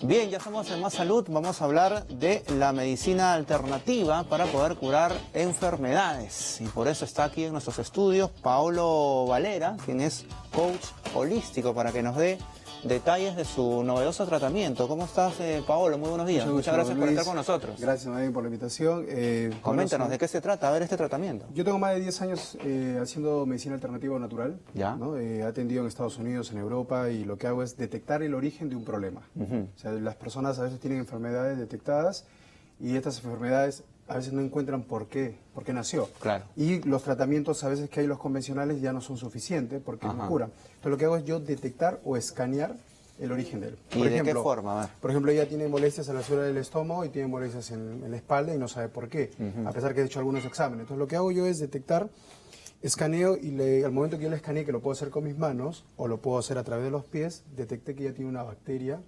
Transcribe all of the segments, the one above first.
Bien, ya estamos en Más Salud. Vamos a hablar de la medicina alternativa para poder curar enfermedades. Y por eso está aquí en nuestros estudios Paolo Valera, quien es coach holístico, para que nos dé detalles de su novedoso tratamiamiento. ¿Cómo estás, Paolo? Muy buenos días. Muchas gracias por estar con nosotros. Gracias, Madrid, por la invitación. Coméntanos, ¿de qué se trata? A ver, este tratamiento. Yo tengo más de 10 años haciendo medicina alternativa o natural. ¿Ya? ¿No? He atendido en Estados Unidos, en Europa, y lo que hago es detectar el origen de un problema. O sea, las personas a veces tienen enfermedades detectadas y estas enfermedades a veces no encuentran por qué nació. Claro. Y los tratamientos a veces que hay los convencionales ya no son suficientes porque no curan. Entonces lo que hago es yo detectar o escanear el origen de él. ¿Y de qué forma? A ver. Por ejemplo, ella tiene molestias en la suela del estómago y tiene molestias en la espalda y no sabe por qué, a pesar que he hecho algunos exámenes. Entonces lo que hago yo es detectar, escaneo y al momento que yo le escaneé, que lo puedo hacer con mis manos o lo puedo hacer a través de los pies, detecté que ella tiene una bacteria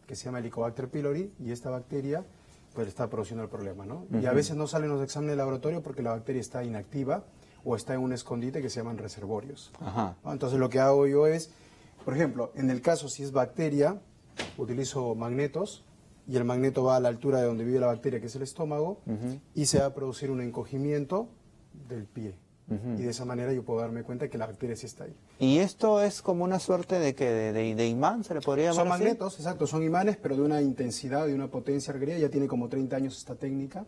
que se llama Helicobacter pylori y esta bacteria pues está produciendo el problema, ¿no? Y a veces no salen los exámenes de laboratorio porque la bacteria está inactiva o está en un escondite que se llaman reservorios. Entonces lo que hago yo es, por ejemplo, en el caso si es bacteria, utilizo magnetos y el magneto va a la altura de donde vive la bacteria, que es el estómago, y se va a producir un encogimiento del pie. Y de esa manera yo puedo darme cuenta que la bacteria sí está ahí. ¿Y esto es como una suerte de imán, se le podría llamar Son así? magnetos, exacto, son imanes, pero de una intensidad, de una potencia requerida. Ya tiene como 30 años esta técnica.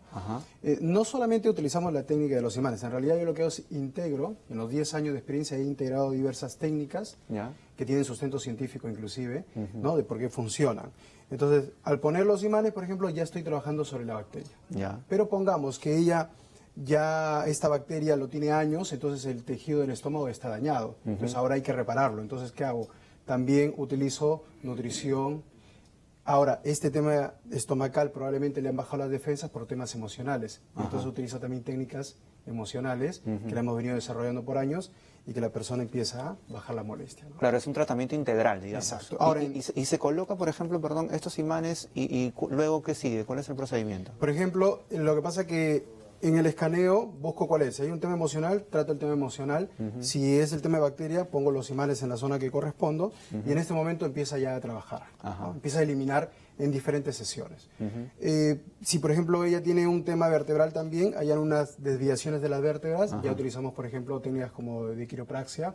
No solamente utilizamos la técnica de los imanes, en realidad yo lo que hago es integro, en los 10 años de experiencia he integrado diversas técnicas que tienen sustento científico inclusive, ¿no? De por qué funcionan. Entonces, al poner los imanes, por ejemplo, ya estoy trabajando sobre la bacteria. Pero pongamos que esta bacteria lo tiene años, entonces el tejido del estómago está dañado. Entonces ahora hay que repararlo. Entonces, ¿qué hago? También utilizo nutrición. Ahora, este tema estomacal probablemente le han bajado las defensas por temas emocionales. Entonces utilizo también técnicas emocionales que la hemos venido desarrollando por años y que la persona empieza a bajar la molestia, ¿no? Claro, es un tratamiento integral, digamos. Exacto. Ahora, y se coloca, por ejemplo, estos imanes y luego, ¿qué sigue? ¿Cuál es el procedimiento? Por ejemplo, lo que pasa que en el escaneo busco cuál es. Si hay un tema emocional, trato el tema emocional. Si es el tema de bacteria, pongo los imanes en la zona que correspondo y en este momento empieza ya a trabajar. ¿No? Empieza a eliminar en diferentes sesiones. Si, por ejemplo, ella tiene un tema vertebral también, hay unas desviaciones de las vértebras, ya utilizamos, por ejemplo, técnicas como de quiropraxia,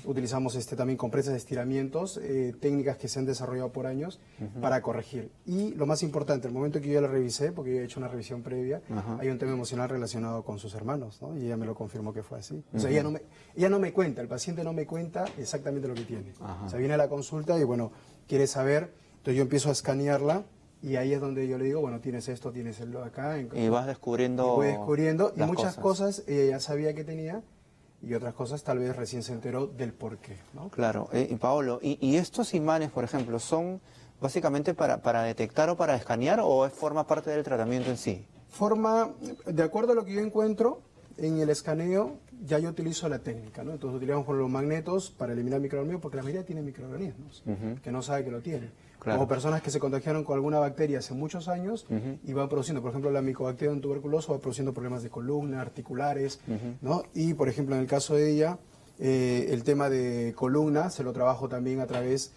utilizamos también compresas de estiramientos, técnicas que se han desarrollado por años para corregir. Y lo más importante, el momento que yo la revisé, porque yo he hecho una revisión previa, hay un tema emocional relacionado con sus hermanos, ¿no? Y ella me lo confirmó que fue así. O sea, ella no me cuenta, el paciente no me cuenta exactamente lo que tiene. O sea, viene a la consulta y, bueno, quiere saber. Entonces yo empiezo a escanearla y ahí es donde yo le digo, bueno, tienes esto, tienes el acá. Y vas descubriendo. Voy descubriendo y muchas cosas ella ya sabía que tenía y otras cosas tal vez recién se enteró del porqué, ¿no? Claro. Paolo, ¿y estos imanes, por ejemplo, son básicamente para detectar o para escanear o forma parte del tratamiento en sí? De acuerdo a lo que yo encuentro en el escaneo, ya yo utilizo la técnica, ¿no? Entonces utilizamos por los magnetos para eliminar microorganismos, porque la mayoría tiene microorganismos, que no sabe que lo tiene. Claro. Como personas que se contagiaron con alguna bacteria hace muchos años y van produciendo, por ejemplo, la micobacteria en tuberculoso va produciendo problemas de columna, articulares, ¿no? Y, por ejemplo, en el caso de ella, el tema de columna se lo trabajo también a través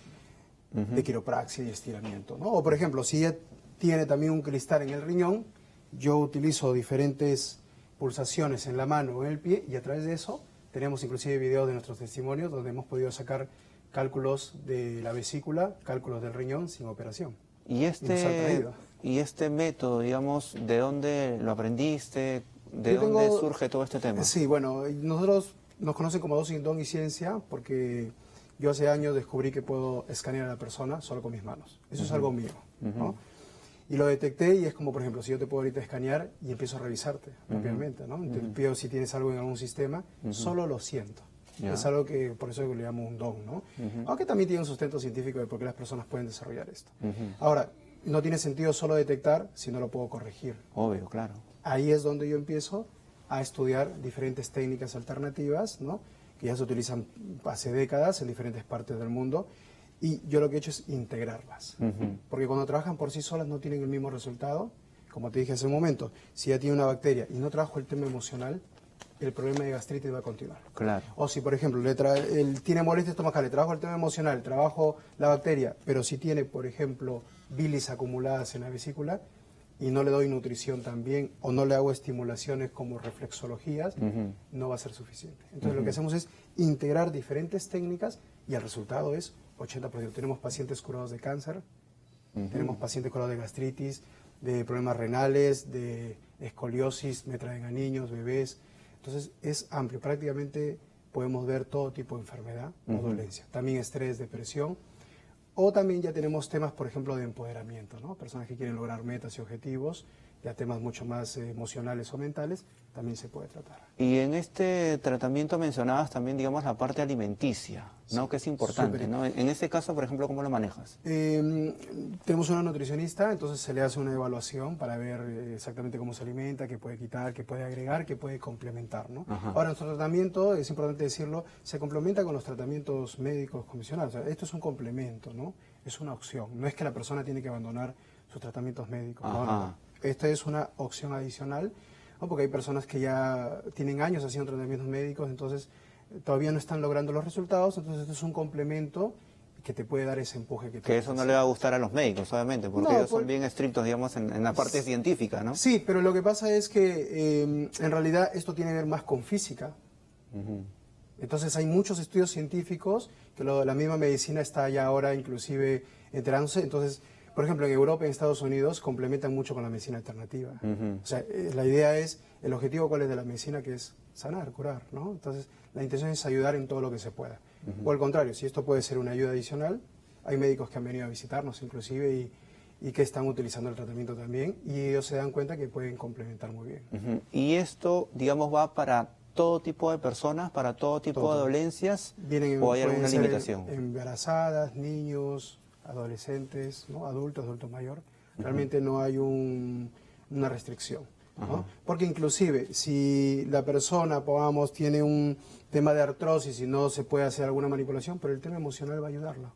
de quiropraxia y estiramiento, ¿no? O, por ejemplo, si ella tiene también un cristal en el riñón, yo utilizo diferentes pulsaciones en la mano o en el pie y a través de eso tenemos inclusive videos de nuestros testimonios donde hemos podido sacar cálculos de la vesícula, cálculos del riñón sin operación. ¿Y este método, digamos, de dónde lo aprendiste? ¿De dónde surge todo este tema? Sí, bueno, nosotros nos conocen como Don y Ciencia porque yo hace años descubrí que puedo escanear a la persona solo con mis manos. Eso es algo mío, ¿no? Y lo detecté y es como, por ejemplo, si yo te puedo ahorita escanear y empiezo a revisarte rápidamente, ¿no? Te pido si tienes algo en algún sistema, solo lo siento. Es algo que, por eso le llamo un don, ¿no? Aunque también tiene un sustento científico de por qué las personas pueden desarrollar esto. Ahora, no tiene sentido solo detectar si no lo puedo corregir. Obvio, claro. Ahí es donde yo empiezo a estudiar diferentes técnicas alternativas, ¿no? Que ya se utilizan hace décadas en diferentes partes del mundo. Y yo lo que he hecho es integrarlas. Porque cuando trabajan por sí solas no tienen el mismo resultado. Como te dije hace un momento, si ya tiene una bacteria y no trabajo el tema emocional, el problema de gastritis va a continuar. Claro. O si, por ejemplo, él tiene molestia estomacal, le trabajo el tema emocional, trabajo la bacteria, pero si tiene, por ejemplo, bilis acumuladas en la vesícula y no le doy nutrición también o no le hago estimulaciones como reflexologías, no va a ser suficiente. Entonces lo que hacemos es integrar diferentes técnicas y el resultado es 80%. Tenemos pacientes curados de cáncer, tenemos pacientes curados de gastritis, de problemas renales, de escoliosis, me traen a niños, bebés. Entonces es amplio, prácticamente podemos ver todo tipo de enfermedad o dolencia. También estrés, depresión. O también ya tenemos temas, por ejemplo, de empoderamiento, ¿no? Personas que quieren lograr metas y objetivos, ya temas mucho más emocionales o mentales, también se puede tratar. Y en este tratamiento mencionabas también, digamos, la parte alimenticia, ¿no? Sí, que es importante, ¿no? En este caso, por ejemplo, ¿cómo lo manejas? Tenemos una nutricionista, entonces se le hace una evaluación para ver exactamente cómo se alimenta, qué puede quitar, qué puede agregar, qué puede complementar, ¿no? Ahora, nuestro tratamiento, es importante decirlo, se complementa con los tratamientos médicos convencionales. O sea, esto es un complemento, ¿no? Es una opción. No es que la persona tiene que abandonar sus tratamientos médicos. No. Esta es una opción adicional, ¿no? Porque hay personas que ya tienen años haciendo tratamientos médicos, entonces todavía no están logrando los resultados, entonces esto es un complemento que te puede dar ese empuje. Que eso no le va a gustar a los médicos, obviamente, porque ellos son bien estrictos, digamos, en la parte científica, ¿no? Sí, pero lo que pasa es que en realidad esto tiene que ver más con física. Entonces hay muchos estudios científicos que la misma medicina está ya ahora inclusive enterándose. Entonces, por ejemplo, en Europa y en Estados Unidos complementan mucho con la medicina alternativa. O sea, la idea es, el objetivo cuál es de la medicina, que es sanar, curar, ¿no? Entonces, la intención es ayudar en todo lo que se pueda. O al contrario, si esto puede ser una ayuda adicional, hay médicos que han venido a visitarnos inclusive y que están utilizando el tratamiento también y ellos se dan cuenta que pueden complementar muy bien. Y esto, digamos, va para todo tipo de personas, para todo tipo de dolencias, ¿o hay alguna limitación? Embarazadas, niños, adolescentes, ¿no? Adultos mayor. Realmente no hay una restricción, ¿no? Porque inclusive si la persona, pongamos, tiene un tema de artrosis y no se puede hacer alguna manipulación, pero el tema emocional va a ayudarlo.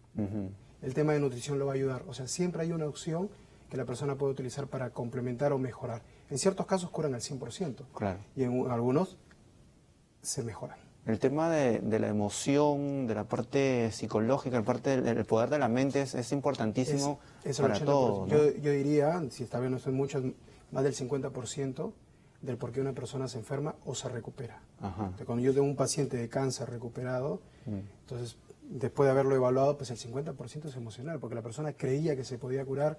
El tema de nutrición lo va a ayudar. O sea, siempre hay una opción que la persona puede utilizar para complementar o mejorar. En ciertos casos curan al 100%. Claro. Y en algunos se mejoran. El tema de la emoción, de la parte psicológica, la parte del poder de la mente es importantísimo para todo, ¿no? Yo diría, si esta vez no son muchos, más del 50% del por qué una persona se enferma o se recupera. Entonces, cuando yo tengo un paciente de cáncer recuperado, entonces después de haberlo evaluado, pues el 50% es emocional, porque la persona creía que se podía curar,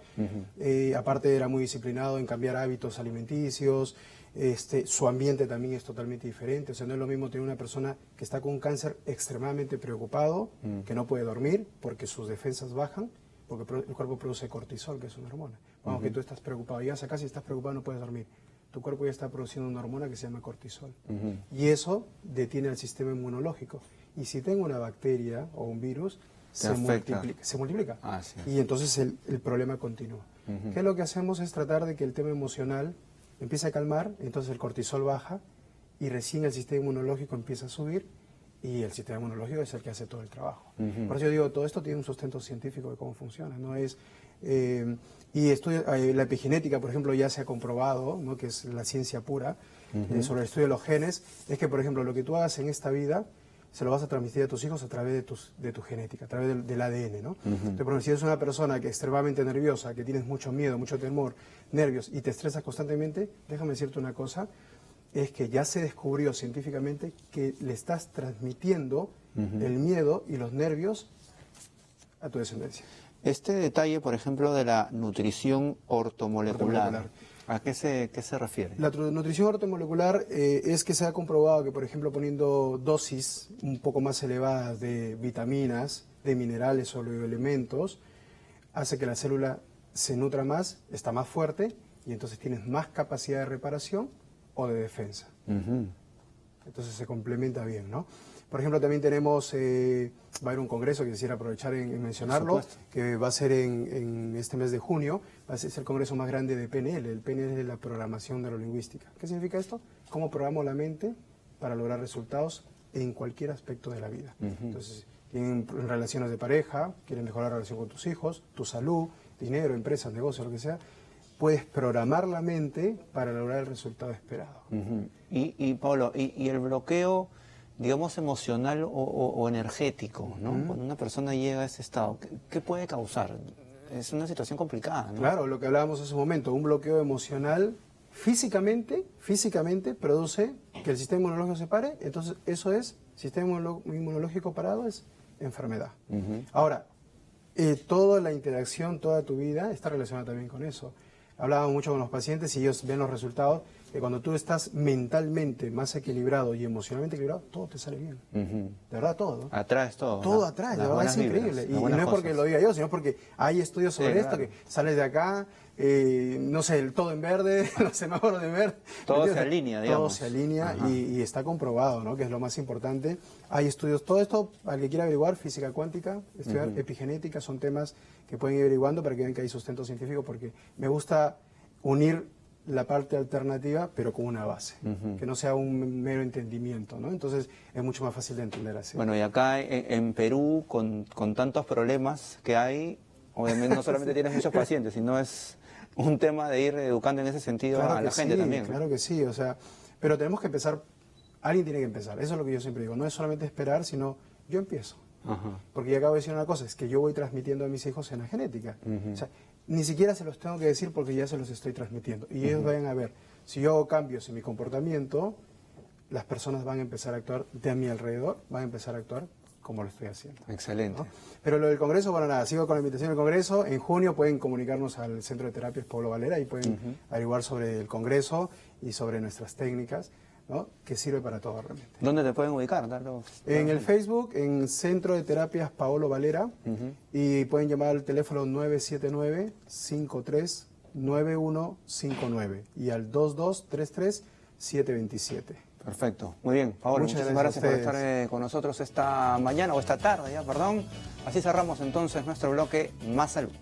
aparte era muy disciplinado en cambiar hábitos alimenticios, su ambiente también es totalmente diferente, o sea, no es lo mismo tener una persona que está con un cáncer extremadamente preocupado, que no puede dormir porque sus defensas bajan, porque el cuerpo produce cortisol, que es una hormona. Vamos, que tú estás preocupado, llegas a casa y estás preocupado, no puedes dormir. Tu cuerpo ya está produciendo una hormona que se llama cortisol. Y eso detiene al sistema inmunológico. Y si tengo una bacteria o un virus, se multiplica. Y entonces el problema continúa. ¿Qué es lo que hacemos? Es tratar de que el tema emocional empiece a calmar, entonces el cortisol baja y recién el sistema inmunológico empieza a subir y el sistema inmunológico es el que hace todo el trabajo. Por eso yo digo, todo esto tiene un sustento científico de cómo funciona, no es... la epigenética, por ejemplo, ya se ha comprobado, ¿no? Que es la ciencia pura, sobre el estudio de los genes, es que, por ejemplo, lo que tú hagas en esta vida se lo vas a transmitir a tus hijos a través de tu genética, a través del ADN, ¿no? Entonces, por ejemplo, si eres una persona que es extremadamente nerviosa, que tienes mucho miedo, mucho temor, nervios y te estresas constantemente, déjame decirte una cosa, es que ya se descubrió científicamente que le estás transmitiendo el miedo y los nervios a tu descendencia. Este detalle, por ejemplo, de la nutrición ortomolecular, ¿a qué se refiere? La nutrición ortomolecular es que se ha comprobado que, por ejemplo, poniendo dosis un poco más elevadas de vitaminas, de minerales o elementos, hace que la célula se nutra más, está más fuerte y entonces tienes más capacidad de reparación o de defensa. Entonces se complementa bien, ¿no? Por ejemplo, también tenemos, va a haber un congreso que quisiera aprovechar en mencionarlo, que va a ser en este mes de junio, va a ser el congreso más grande de PNL. El PNL es la programación neurolingüística. ¿Qué significa esto? Cómo programo la mente para lograr resultados en cualquier aspecto de la vida. Entonces, tienen relaciones de pareja, quieren mejorar la relación con tus hijos, tu salud, dinero, empresas, negocios, lo que sea. Puedes programar la mente para lograr el resultado esperado. Y Pablo, ¿y el bloqueo, digamos, emocional o energético, ¿no? Cuando una persona llega a ese estado, ¿qué puede causar? es una situación complicada, ¿no? Claro, lo que hablábamos hace un momento, un bloqueo emocional físicamente produce que el sistema inmunológico se pare, entonces eso es, sistema inmunológico parado es enfermedad. Ahora, toda la interacción, toda tu vida está relacionada también con eso. Hablábamos mucho con los pacientes y ellos ven los resultados, que cuando tú estás mentalmente más equilibrado y emocionalmente equilibrado, todo te sale bien. De verdad, todo, ¿no? Atraes todo. Todo atrás, de verdad es increíble. Y no es porque lo diga yo, sino porque hay estudios sobre esto, que sales de acá, no sé, el todo en verde, los semáforos en verde. Todo se alinea, digamos. Todo se alinea y está comprobado, ¿no? Que es lo más importante. Hay estudios, todo esto, al que quiera averiguar, física cuántica, estudiar epigenética, son temas que pueden ir averiguando para que vean que hay sustento científico, porque me gusta unir la parte alternativa, pero con una base, que no sea un mero entendimiento, ¿no? Entonces es mucho más fácil de entender así. Bueno, y acá en Perú, con tantos problemas que hay, obviamente no solamente tienes muchos pacientes, sino es un tema de ir educando en ese sentido a la gente también. Claro que sí, o sea, pero tenemos que empezar, alguien tiene que empezar, eso es lo que yo siempre digo, no es solamente esperar, sino yo empiezo. Porque ya acabo de decir una cosa, es que yo voy transmitiendo a mis hijos en la genética. O sea, ni siquiera se los tengo que decir porque ya se los estoy transmitiendo. Y ellos vayan a ver, si yo hago cambios en mi comportamiento, las personas van a empezar a actuar de a mi alrededor, van a empezar a actuar como lo estoy haciendo. Excelente. ¿No? Pero lo del Congreso, bueno, nada, sigo con la invitación del Congreso. En junio pueden comunicarnos al Centro de Terapias Pablo Valera y pueden averiguar sobre el Congreso y sobre nuestras técnicas, ¿no? Que sirve para todo realmente. ¿Dónde te pueden ubicar? En el Facebook, en Centro de Terapias Paolo Valera, y pueden llamar al teléfono 979-53-9159 y al 2233-727. Perfecto, muy bien, Paolo, muchísimas gracias por estar con nosotros esta mañana o esta tarde ya, perdón. Así cerramos entonces nuestro bloque Más Salud.